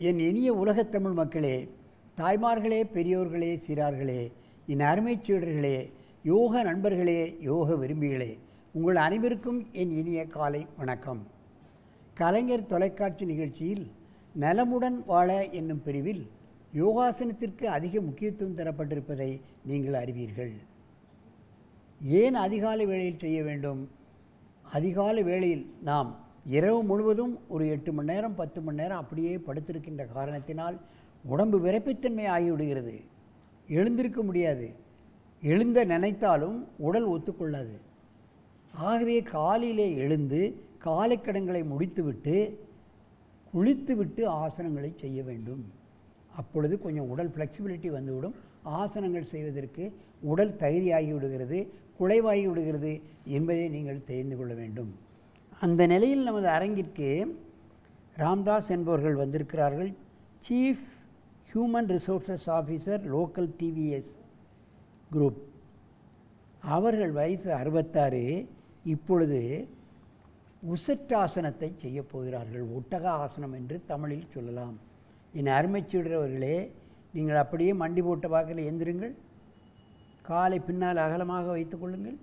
என் இனிய உலகத்தமிழ் மக்களே, தாய்மார்களே, பெரியோர்களே, சிறார்களே, என் அருமைச் சீடர்களே, யோக நண்பர்களே, யோக விரும்பிகளே, உங்கள் அனைவருக்கும் என் இனிய காலை வணக்கம். கலைஞர் தொலைக்காட்சி நிகழ்ச்சியில் நலமுடன் வாழ என்னும் பிரிவில் யோகாசனத்திற்கு அதிக முக்கியத்துவம் தரப்பட்டிருப்பதை நீங்கள் அறிவீர்கள். ஏன் அதிகாலை வேளையில் செய்ய வேண்டும்? அதிகாலை வேளையில் நாம் இரவு முழுவதும் ஒரு 8 மணி நேரம் 10 மணி நேரம் அப்படியே படுத்திருக்கின்ற காரணத்தினால் உடம்பு விரைப்புத்தன்மை ஆகிவிடுகிறது. எழுந்திருக்க முடியாது. எழுந்த நினைத்தாலும் உடல் ஒத்துக்கொள்ளாது. ஆகவே காலையிலே எழுந்து காலைக்கடன்களை முடித்துவிட்டு குளித்துவிட்டு ஆசனங்களை செய்ய வேண்டும். அப்பொழுது கொஞ்சம் உடல் ஃப்ளெக்சிபிலிட்டி வந்துவிடும். ஆசனங்கள் செய்வதற்கு உடல் தகுதியாகி விடுகிறது, குறைவாகி விடுகிறது என்பதை நீங்கள் தெரிந்து கொள்ள வேண்டும். அந்த நிலையில் நமது அரங்கிற்கு ராம்தாஸ் என்பவர்கள் வந்திருக்கிறார்கள். Chief human resources officer, local TVS group. அவர்கள் வயசு 66. இப்பொழுது உசட்டாசனத்தை செய்ய போகிறார்கள். ஒட்டக ஆசனம் என்று தமிழில் சொல்லலாம். என் அருமைச்சீடரவர்களே, நீங்கள் அப்படியே மண்டி போட்ட வாக்கில் எந்திருங்கள். காலை பின்னால் அகலமாக வைத்துக் கொள்ளுங்கள்.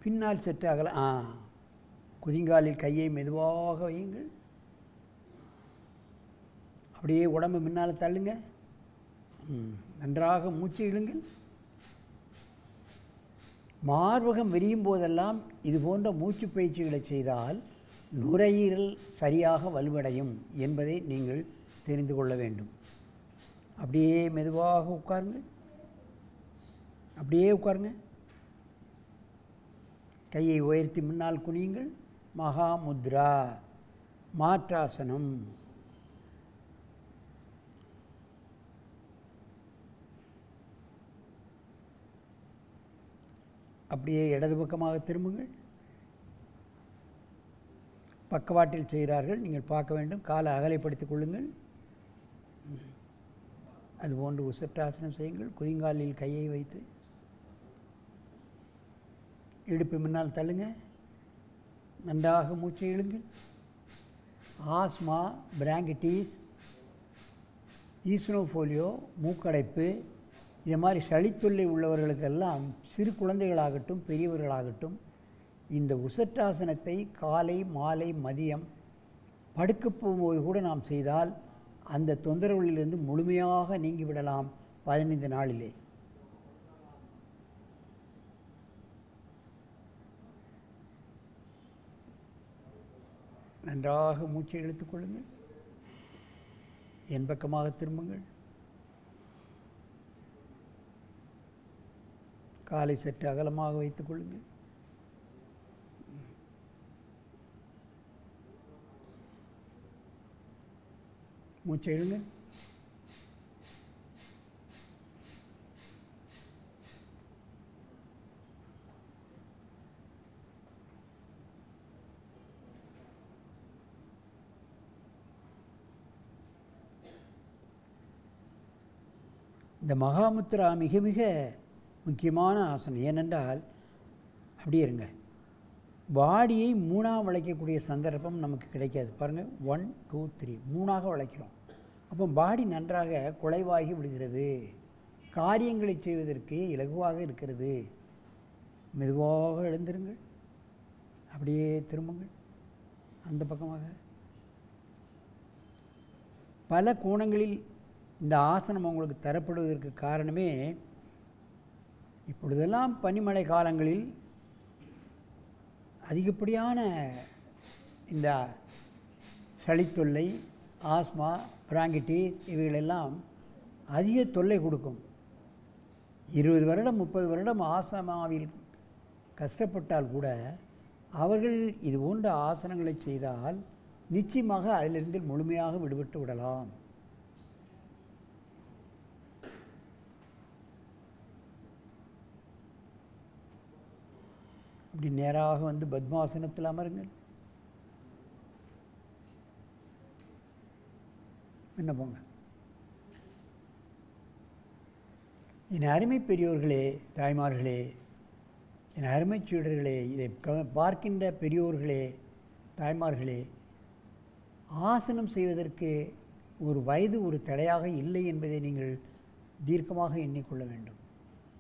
பின்னால் சற்று குதிங்காலில் கையை மெதுவாக வையுங்கள். அப்படியே உடம்பு முன்னால் தள்ளுங்க. நன்றாக மூச்சு இழுங்கள். மார்பகம் விரியும் போதெல்லாம் இது போன்ற மூச்சு பயிற்சிகளை செய்தால் நுரையீரல் சரியாக வலுவடையும் என்பதை நீங்கள் தெரிந்து கொள்ள வேண்டும். அப்படியே மெதுவாக உட்காருங்கள். அப்படியே உட்காருங்க. கையை உயர்த்தி முன்னால் குனியுங்கள். மகாமுத்ரா, மாற்றாசனம். அப்படியே இடது பக்கமாக திரும்புங்கள். பக்கவாட்டில் செய்கிறார்கள், நீங்கள் பார்க்க வேண்டும். காலை அகலைப்படுத்திக் கொள்ளுங்கள். அதுபோன்று உசட்டாசனம் செய்யுங்கள். குதிங்காலில் கையை வைத்து இடுப்பு முன்னால் தள்ளுங்க. நன்றாக மூச்சை இழுங்கள். ஆஸ்மா, பிராங்கிட்டிஸ், ஈஸ்னோஃபோலியோ, மூக்கடைப்பு, இது மாதிரி சளித்தொல்லை உள்ளவர்களுக்கெல்லாம், சிறு குழந்தைகளாகட்டும் பெரியவர்களாகட்டும், இந்த உசட்டாசனத்தை காலை மாலை மதியம் படுக்கப் போகும்போது கூட நாம் செய்தால் அந்த தொந்தரவுகளிலிருந்து முழுமையாக நீங்கிவிடலாம் 15 நாளிலே. நன்றாக மூச்சை இழுத்துக் கொள்ளுங்கள். என் பக்கமாக திரும்புங்கள். காலை சற்று அகலமாக வைத்துக் கொள்ளுங்கள். மூச்சை இழுங்கள். இந்த மகாமுத்ரா மிக மிக முக்கியமான ஆசனம். ஏனென்றால் அப்படியே இருங்க, பாடியை 3ஆக வளைக்கக்கூடிய சந்தர்ப்பம் நமக்கு கிடைக்காது. பாருங்கள், 1 2 3 3ஆக வளைக்கிறோம். அப்போ பாடி நன்றாக குலைவாகி விடுகிறது. காரியங்களை செய்வதற்கு இலகுவாக இருக்கிறது. மெதுவாக எழுந்திருங்கள். அப்படியே திரும்புங்கள். அந்த பக்கமாக பல கோணங்களில் இந்த ஆசனம் உங்களுக்கு தரப்படுவதற்கு காரணமே, இப்பொழுதெல்லாம் பனிமழை காலங்களில் அதிகப்படியான இந்த சளித்தொல்லை, ஆஸ்மா, பிராங்கிட்டிஸ் இவைகளெல்லாம் அதிக தொல்லை கொடுக்கும். 20 வருடம் 30 வருடம் ஆஸ்மாவில் கஷ்டப்பட்டால் கூட அவர்கள் இது போன்ற ஆசனங்களை செய்தால் நிச்சயமாக அதிலிருந்து முழுமையாக விடுபட்டு விடலாம். இப்படி நேராக வந்து பத்மாசனத்தில் அமருங்கள். என்ன போங்க. என் அருமை பெரியோர்களே, தாய்மார்களே, என் அருமை சீடர்களே, இதை பார்க்கின்ற பெரியோர்களே, தாய்மார்களே, ஆசனம் செய்வதற்கு ஒரு வயது ஒரு தடையாக இல்லை என்பதை நீங்கள் தீர்க்கமாக எண்ணிக்கொள்ள வேண்டும்.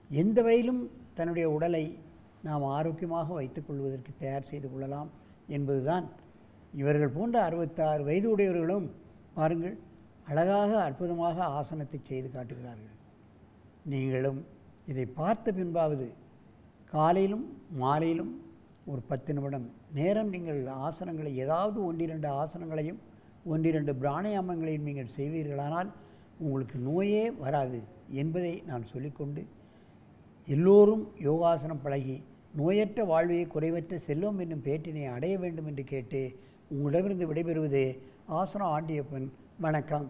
எந்த வயதிலும் தன்னுடைய உடலை நாம் ஆரோக்கியமாக வைத்துக்கொள்வதற்கு தயார் செய்து கொள்ளலாம் என்பதுதான். இவர்கள் போன்ற 66 வயது உடையவர்களும் பாருங்கள், அழகாக அற்புதமாக ஆசனத்தை செய்து காட்டுகிறார்கள். நீங்களும் இதை பார்த்த பின்பாவது காலையிலும் மாலையிலும் ஒரு 10 நிமிடம் நேரம் நீங்கள் ஆசனங்களை, ஏதாவது 1-2 ஆசனங்களையும் 1-2 பிராணாயாமங்களையும் நீங்கள் செய்வீர்களானால் உங்களுக்கு நோயே வராது என்பதை நான் சொல்லிக்கொண்டு, எல்லோரும் யோகாசனம் பழகி நோயற்ற வாழ்வையை குறைவற்ற செல்வம் என்னும் பேட்டினை அடைய வேண்டும் என்று கேட்டு உங்களிடமிருந்து விடைபெறுவது ஆசனம் ஆண்டியப்பன். வணக்கம்.